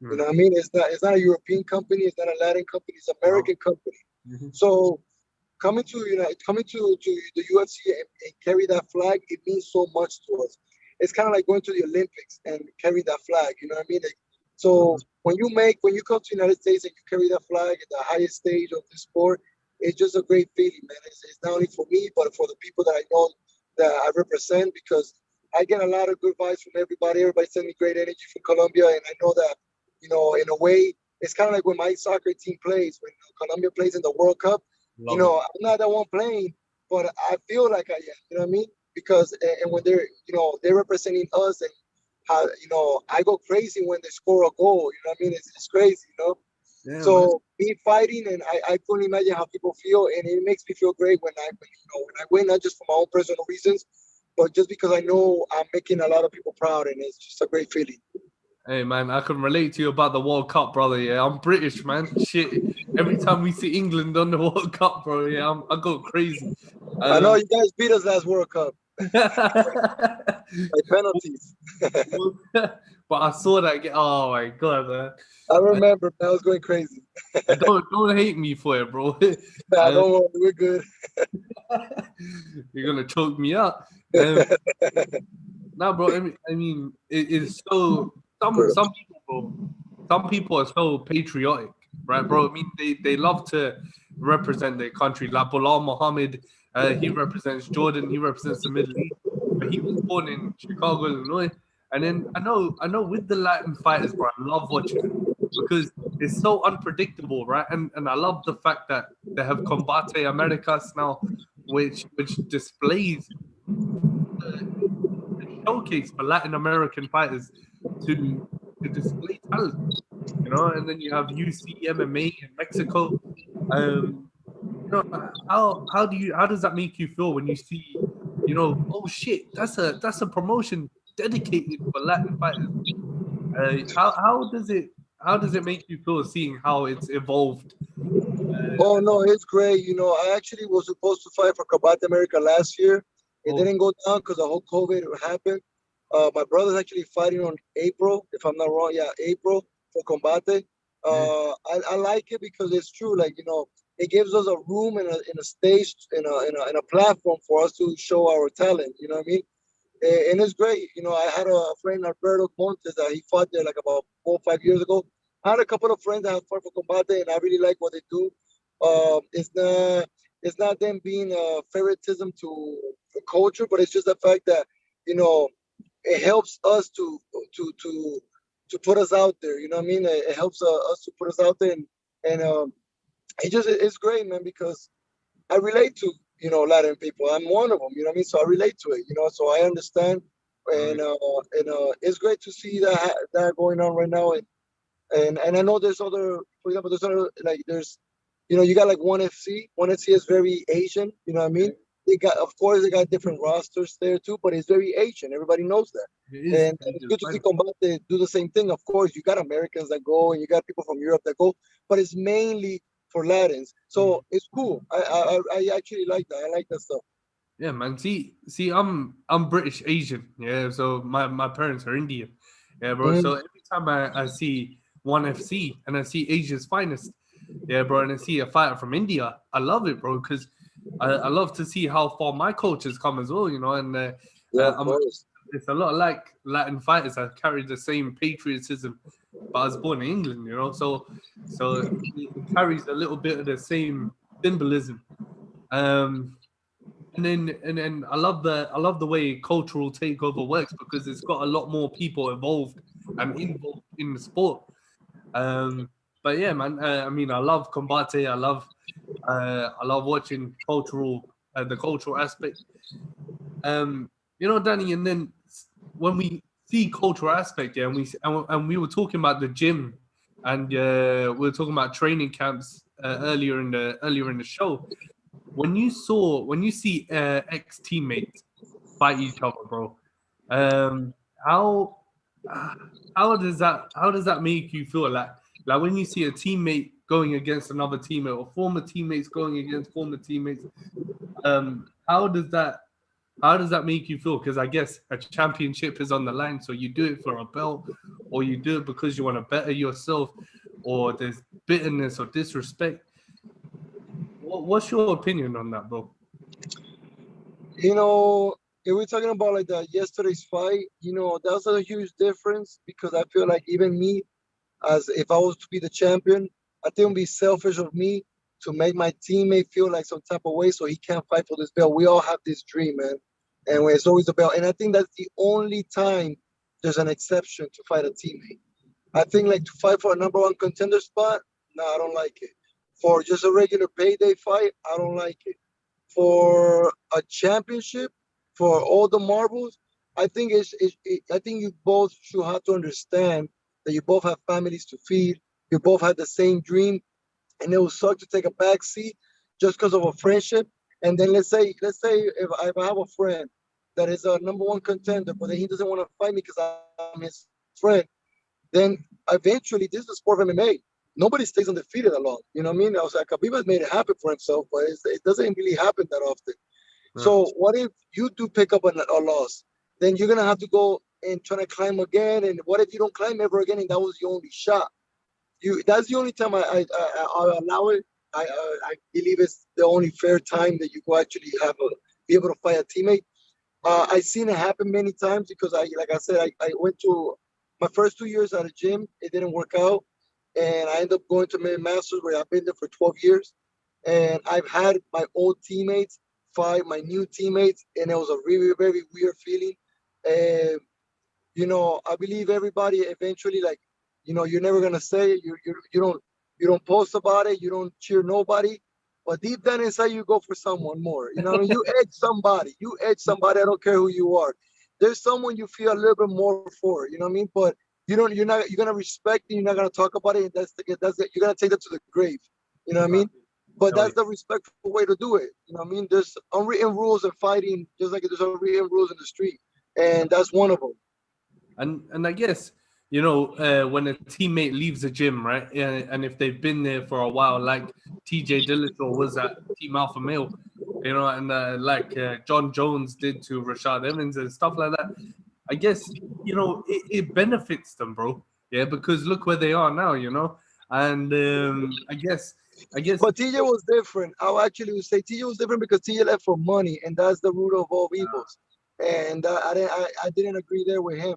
You know what I mean? It's not a European company. It's not a Latin company. It's an American company. Mm-hmm. So coming to the UFC and carry that flag, it means so much to us. It's kind of like going to the Olympics and carry that flag. You know what I mean? Like, so when you come to the United States and you carry that flag at the highest stage of the sport, it's just a great feeling, man. It's not only for me, but for the people that I know that I represent, because I get a lot of good vibes from everybody. Everybody sends me great energy from Colombia, and I know that, in a way, it's kind of like when my soccer team plays, when Colombia plays in the World Cup. I'm not the one playing, but I feel like I am. You know what I mean? Because and when they're representing us, and how I go crazy when they score a goal. You know what I mean? It's crazy. Yeah, man. So me fighting, and I couldn't imagine how people feel, and it makes me feel great when I win, not just for my own personal reasons, but just because I know I'm making a lot of people proud, and it's just a great feeling. Hey man, I can relate to you about the World Cup, brother. Yeah, I'm British, man. Shit, every time we see England on the World Cup, bro, yeah, I go crazy. I know you guys beat us last World Cup by penalties. but I saw that. Oh my god, man. I remember. I was going crazy. Don't hate me for it, bro. Nah, don't worry, we're good. You're gonna choke me out. Nah, bro. I mean, it's so some people are so patriotic, right, bro? I mean, they love to represent their country. Like Bilal Muhammad, he represents Jordan. He represents the Middle East. But he was born in Chicago, Illinois. And then I know with the Latin fighters, bro, I love watching it because it's so unpredictable, right? And I love the fact that they have Combate Americas now, which displays a showcase for Latin American fighters to display talent, And then you have UC MMA in Mexico. How does that make you feel when you see, oh shit, that's a promotion dedicated for Latin fighters? How does it make you feel seeing how it's evolved? Oh no, it's great. I actually was supposed to fight for Combate America last year. It didn't go down because the whole COVID happened. My brother's actually fighting on April, if I'm not wrong. Yeah, April for Combate. I like it because it's true. Like, it gives us a room and a stage and a platform for us to show our talent. You know what I mean? And it's great. I had a friend, Alberto Montes, that he fought there like about 4 or 5 years ago. I had a couple of friends that have fought for Combate, and I really like what they do. It's not them being favoritism to the culture, but it's just the fact that it helps us to put us out there. You know what I mean? It helps us to put us out there, and it's great, man, because I relate to Latin people. I'm one of them. You know what I mean? So I relate to it. So I understand, and it's great to see that going on right now. And I know there's other, for example, there's other, like, there's, you got like ONE FC. ONE FC is very Asian. You know what I mean? Of course, they got different rosters there too, but it's very Asian. Everybody knows that. And it's good to see Combate do the same thing. Of course, you got Americans that go, and you got people from Europe that go, but it's mainly for Latins. So it's cool. I actually like that. I like that stuff. Yeah, man. See, I'm British Asian. Yeah, so my parents are Indian. Yeah, bro. So every time I see ONE FC and I see Asia's finest, yeah, bro, and I see a fighter from India, I love it, bro, because I love to see how far my culture's come as well, And of course. It's a lot like Latin fighters. I carry the same patriotism, but I was born in England, So it carries a little bit of the same symbolism. And then I love the way cultural takeover works because it's got a lot more people involved in the sport. But yeah, man. I mean, I love Combate. I love watching the cultural aspect. Danny. And then when we see cultural aspect, yeah, and we were talking about the gym, and we were talking about training camps earlier in the show. When you see ex teammates fight each other, bro. Um, how how does that make you feel? Like when you see a teammate going against another teammate or former teammates going against former teammates, how does that make you feel? Because I guess a championship is on the line, so you do it for a belt, or you do it because you want to better yourself, or there's bitterness or disrespect. What's your opinion on that, bro? You know, if we're talking about like the yesterday's fight, that's a huge difference because I feel like even me, as if I was to be the champion, I think it would be selfish of me to make my teammate feel like some type of way so he can't fight for this belt. We all have this dream, man. And when it's always a belt. And I think that's the only time there's an exception to fight a teammate. I think like to fight for a number one contender spot, no, I don't like it. For just a regular payday fight, I don't like it. For a championship, for all the marbles, I think I think you both should have to understand that you both have families to feed. You both have the same dream, and it will suck to take a back seat just because of a friendship. And then let's say if I have a friend that is a number one contender, but then he doesn't want to fight me because I'm his friend, then eventually this is the sport of MMA. Nobody stays undefeated that long. You know what I mean? I was like, Khabib made it happen for himself, but it doesn't really happen that often. Yeah. So what if you do pick up a loss? Then you're gonna have to go and try to climb again. And what if you don't climb ever again? And that was your only shot. That's the only time I allow it. I believe it's the only fair time that you go actually be able to fight a teammate. I've seen it happen many times because like I said, I went to my first 2 years at a gym. It didn't work out, and I ended up going to Masters where I've been there for 12 years, and I've had my old teammates fight my new teammates, and it was a really very weird feeling. And I believe everybody eventually, like, you're never gonna say it. You don't post about it. You don't cheer nobody. But deep down inside, you go for someone more. You know what I mean? You edge somebody. You edge somebody. I don't care who you are. There's someone you feel a little bit more for. You know what I mean? But you're gonna respect it. You're not gonna talk about it. And you're gonna take that to the grave. You know what I mean? But Hell yeah. that's the respectful way to do it. You know what I mean? There's unwritten rules in fighting, just like there's unwritten rules in the street, and that's one of them. And I guess when a teammate leaves the gym, right, and if they've been there for a while, like TJ Dillashaw was at Team Alpha Male, and like John Jones did to Rashad Evans and stuff like that. I guess it benefits them, bro. Yeah, because look where they are now, and I guess But TJ was different. I actually would say TJ was different because TJ left for money, and that's the root of all evils. And I didn't agree there with him.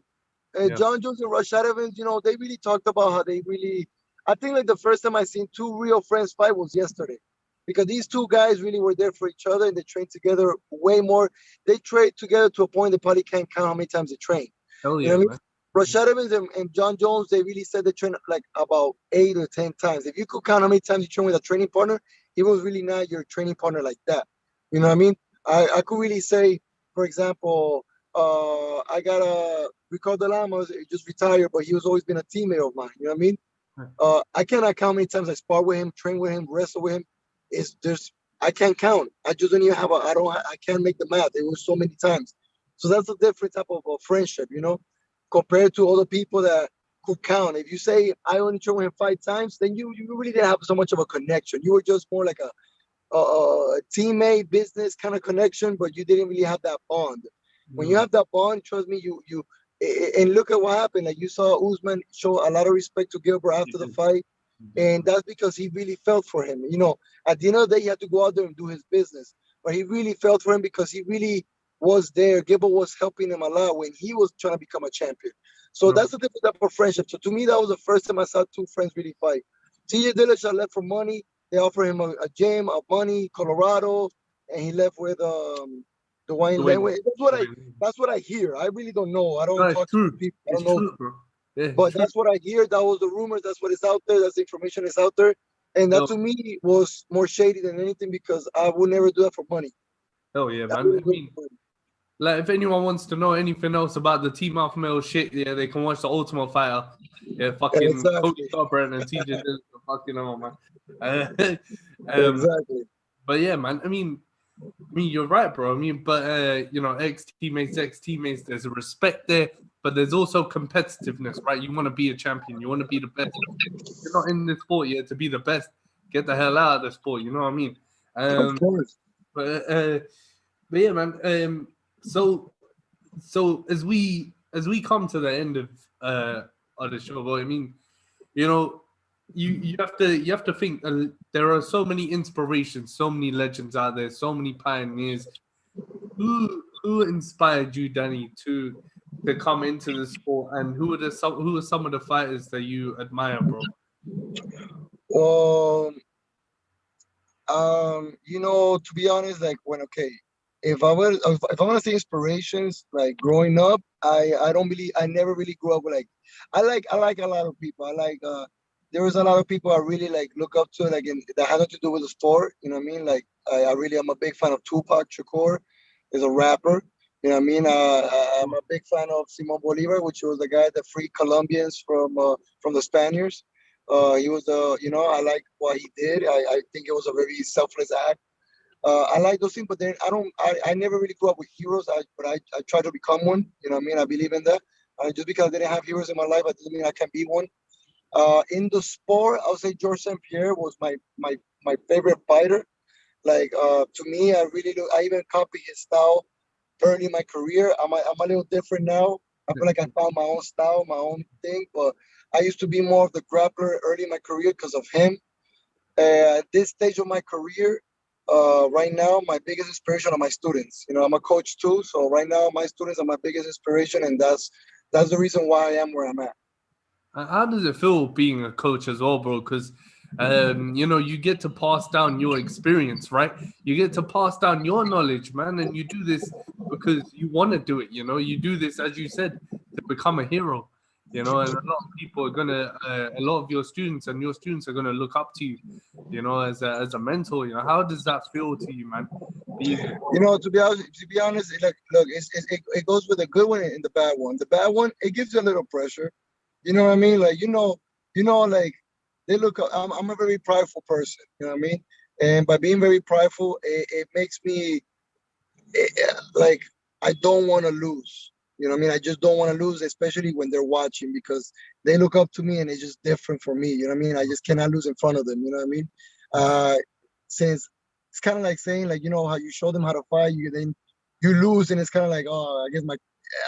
yeah, John Jones and Rashad Evans, they really talked about how they really. I think like the first time I seen two real friends fight was yesterday, because these two guys really were there for each other and they trained together way more. They trained together to a point they probably can't count how many times they trained. hell You know yeah, what I mean? man. Rashad Evans and John Jones, they really said they trained like about 8 or 10 times. If you could count how many times you train with a training partner, he was really not your training partner like that. You know what I mean? I could really say, for example, I got a Ricardo Lamas, he just retired, but he was always been a teammate of mine. You know what I mean? I cannot count how many times I spar with him, train with him, wrestle with him. I can't count. I just don't even have I can't make the math. It was so many times. So that's a different type of friendship, compared to other people that could count. If you say I only trained with him 5 times, then you really didn't have so much of a connection. You were just more like a teammate, business kind of connection, but you didn't really have that bond. When you have that bond, trust me, and look at what happened. Like you saw Usman show a lot of respect to Gilbert after the fight, and that's because he really felt for him. At the end of the day, he had to go out there and do his business, but he really felt for him because he really was there. Gilbert was helping him a lot when he was trying to become a champion. So that's a different type of friendship. So to me, that was the first time I saw two friends really fight. TJ Dillashaw left for money. They offered him a gym, a money, Colorado, and he left with Dwayne The way, Lanway. That's what I hear. I really don't know. I no, don't it's talk to true. people. I It's don't know true, them. bro. Yeah, it's But true. that's what I hear. That was the rumors. That's what is out there. That's the information is out there. And that Hell, to me was more shady than anything because I would never do that for money. hell yeah, I man. I wouldn't do it mean, for money. like, if anyone wants to know anything else about the Team Alpha Male shit, yeah, they can watch the Ultimate Fighter. Yeah, fucking Cody Exactly. Garbrandt and TJ Dillashaw, fucking hell, man. Uh, um, Exactly. but yeah, man. I mean, I mean, you're right, bro. I mean, but ex teammates, there's a respect there, but there's also competitiveness, right? You want to be a champion, you want to be the best. You're not in this sport yet to be the best. Get the hell out of the sport. You know what I mean? Of course. But but yeah, man. So as we come to the end of the show, bro, I mean, you know, you have to think there are so many inspirations, so many legends out there, so many pioneers. Who inspired you, Danny, to come into the sport, and who are some of the fighters that you admire, bro? Well, to be honest, like if I want to say inspirations, like growing up, I don't really I never really grew up with like I like a lot of people. I like there was a lot of people I really like look up to, like that had nothing to do with the sport. You know what I mean? Like I really am a big fan of Tupac Shakur, is a rapper. You know what I mean? I'm a big fan of Simon Bolivar, which was the guy that freed Colombians from the Spaniards. He was I like what he did. I think it was a very selfless act. I like those things, but then I never really grew up with heroes. But I try to become one. You know what I mean? I believe in that. Just because I didn't have heroes in my life, that doesn't mean I can be one. In the sport, I would say George St. Pierre was my favorite fighter. Like to me, I even copy his style early in my career. I'm a little different now. I feel like I found my own style, my own thing. But I used to be more of the grappler early in my career because of him. At this stage of my career, right now, my biggest inspiration are my students. I'm a coach too, so right now my students are my biggest inspiration, and that's the reason why I am where I'm at. How does it feel being a coach as well, bro? Because you get to pass down your experience, right? You get to pass down your knowledge, man, and you do this because you want to do it. You do this, as you said, to become a hero. And a lot of people are a lot of your students and your students are gonna look up to you, as a mentor. How does that feel to you, man? Being a coach. To be honest, like, look, it goes with the good one and the bad one. The bad one, it gives you a little pressure. You know what I mean? Like, like they look. I'm a very prideful person. You know what I mean? And by being very prideful, it makes me like I don't want to lose. You know what I mean? I just don't want to lose, especially when they're watching because they look up to me and it's just different for me. You know what I mean? I just cannot lose in front of them. You know what I mean? Uh, since it's kind of like saying like how you show them how to fight, you lose, and it's kind of like, oh, I guess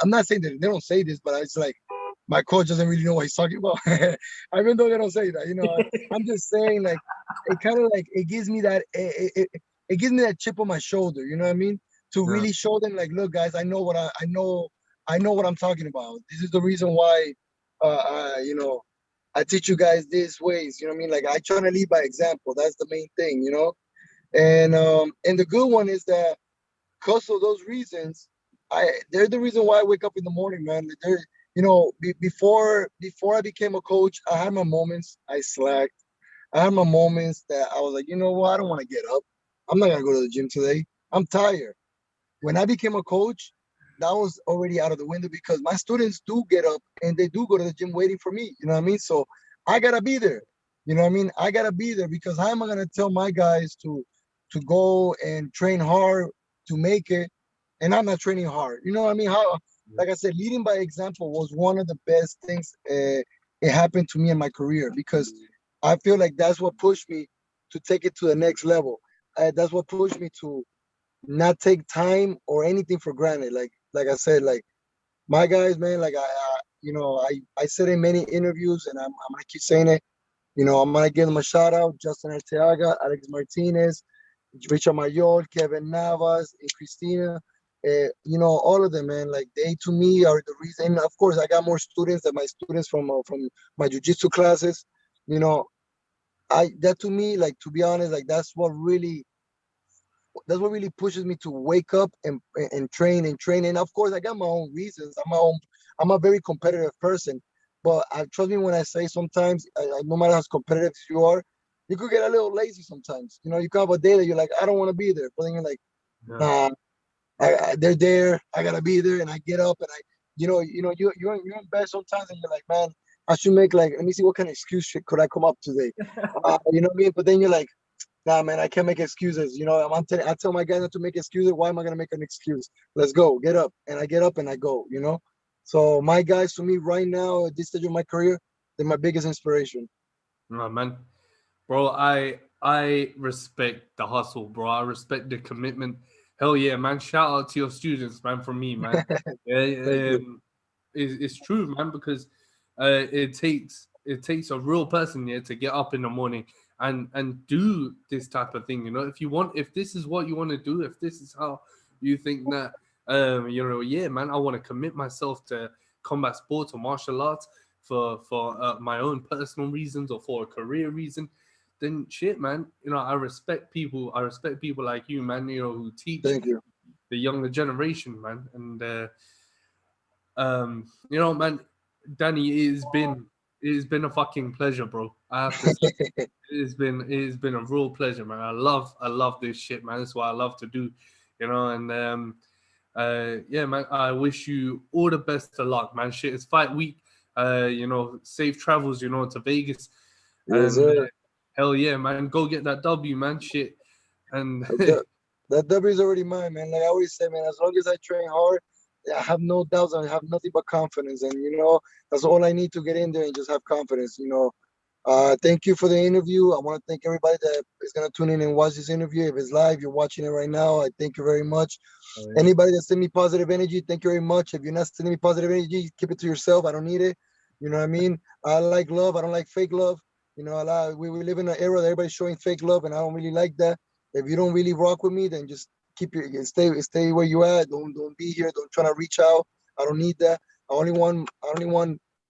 I'm not saying that they don't say this, but it's like my coach doesn't really know what he's talking about. Even though they don't say that, I'm just saying like it kind of like it gives me that it gives me that chip on my shoulder. You know what I mean? To Yeah. really show them like, look, guys, I know what I'm talking about. This is the reason why, I teach you guys these ways. You know what I mean? Like I try to lead by example. That's the main thing. And the good one is that because of those reasons, they're the reason why I wake up in the morning, man. They're before I became a coach, I had my moments. I slacked. I had my moments that I was like, you know what? I don't want to get up. I'm not gonna go to the gym today. I'm tired. When I became a coach, that was already out of the window because my students do get up and they do go to the gym waiting for me. You know what I mean? So I gotta be there. You know what I mean? I gotta be there because how am I gonna tell my guys to go and train hard to make it, and I'm not training hard? You know what I mean? How, like I said, leading by example was one of the best things it happened to me in my career because I feel like that's what pushed me to take it to the next level. That's what pushed me to not take time or anything for granted. Like I said, like my guys, man, like I said in many interviews, and I'm gonna keep saying it. I'm gonna give them a shout out: Justin Arteaga, Alex Martinez, Richard Mayol, Kevin Navas, and Christina. All of them, man. Like they to me are the reason. And of course, I got more students than my students from my jujitsu classes. You know, I that to me, like to be honest, like that's what really pushes me to wake up and train and train. And of course, I got my own reasons. I'm a very competitive person, but trust me when I say sometimes, no matter how competitive you are, you could get a little lazy sometimes. You could have a day that you're like, I don't want to be there, but then you're like, Yeah. nah, they're there. I gotta be there, and I get up and you're in bed sometimes, and you're like, man, I should make like, let me see what kind of excuse could I come up today. You know what I mean? But then you're like, Nah, man, I can't make excuses. You know, I tell my guys not to make excuses. Why am I gonna make an excuse? Let's go, get up, and I get up and I go. You know, so my guys for me right now at this stage of my career, they're my biggest inspiration. Oh, man, bro, I respect the hustle, bro. I respect the commitment. Hell yeah, man. Shout out to your students, man, from me, man. Thank Yeah, you, it's true, man, because it takes a real person here to get up in the morning and do this type of thing. You know, if this is what you want to do, if this is how you think that, yeah, man, I want to commit myself to combat sports or martial arts for my own personal reasons or for a career reason, then shit, man. You know, I respect people. I respect people like you, man. You know, who teach thank you, the younger generation, man. And you know, man, Danny, it has been a fucking pleasure, bro. I have to say, it has been a real pleasure, man. I love this shit, man. That's what I love to do, you know. And yeah, man. I wish you all the best of luck, man. Shit, it's fight week. You know, safe travels, you know, to Vegas, yes and sir. hell yeah, man. Go get that W, man. Shit, and That, that W is already mine, man. Like I always say, man, as long as I train hard, I have no doubts. I have nothing but confidence, and you know that's all I need to get in there and just have confidence. You know, thank you for the interview. I want to thank everybody that is gonna tune in and watch this interview. If it's live, you're watching it right now. I thank you very much. yeah. Anybody that send me positive energy, thank you very much. If you're not sending me positive energy, keep it to yourself. I don't need it. You know what I mean? I like love. I don't like fake love. You know, we live in an era that everybody's showing fake love, and I don't really like that. If you don't really rock with me, then just stay where you at. Don't be here. Don't try to reach out. I don't need that. I only want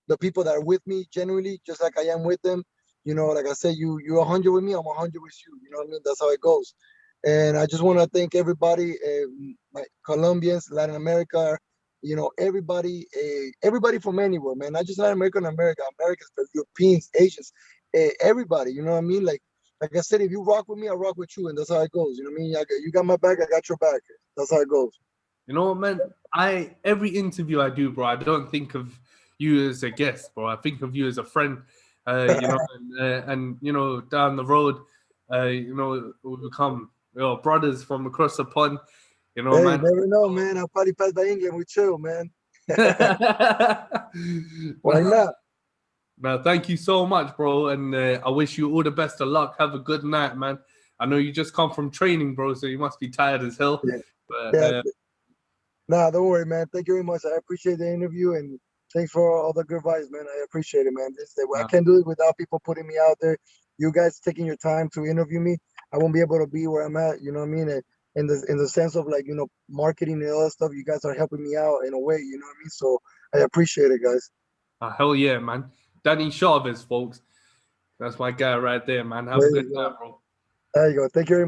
the people that are with me genuinely, just like I am with them. You know, like I said, you're 100 with me. I'm 100 with you. You know what I mean? That's how it goes. And I just want to thank everybody, my Colombians, Latin America, you know, everybody from anywhere, man. Not just Latin America and America, Americans, the Europeans, Asians, everybody. You know what I mean? Like I said, if you rock with me, I rock with you, and that's how it goes. You know what I mean? You got my back, I got your back. That's how it goes. You know what, man? Every interview I do, bro, I don't think of you as a guest, bro. I think of you as a friend. You know, and you know, down the road, you know, we become brothers from across the pond. You know, Hey, man. never know, man. I'll probably pass by England. We chill, man. Why not? Now, thank you so much, bro, and I wish you all the best of luck. Have a good night, man. I know you just come from training, bro, so you must be tired as hell. Yeah, But yeah. Nah, don't worry, man. Thank you very much. I appreciate the interview and thanks for all the good vibes, man. I appreciate it, man. I nah, can't do it without people putting me out there. You guys taking your time to interview me. I won't be able to be where I'm at. You know what I mean? And in the sense of like marketing and all that stuff, you guys are helping me out in a way. You know what I mean? So I appreciate it, guys. hell yeah, man. Danny Chavez, folks. That's my guy right there, man. Have a There good you night, go. bro. There you go. Thank you very much.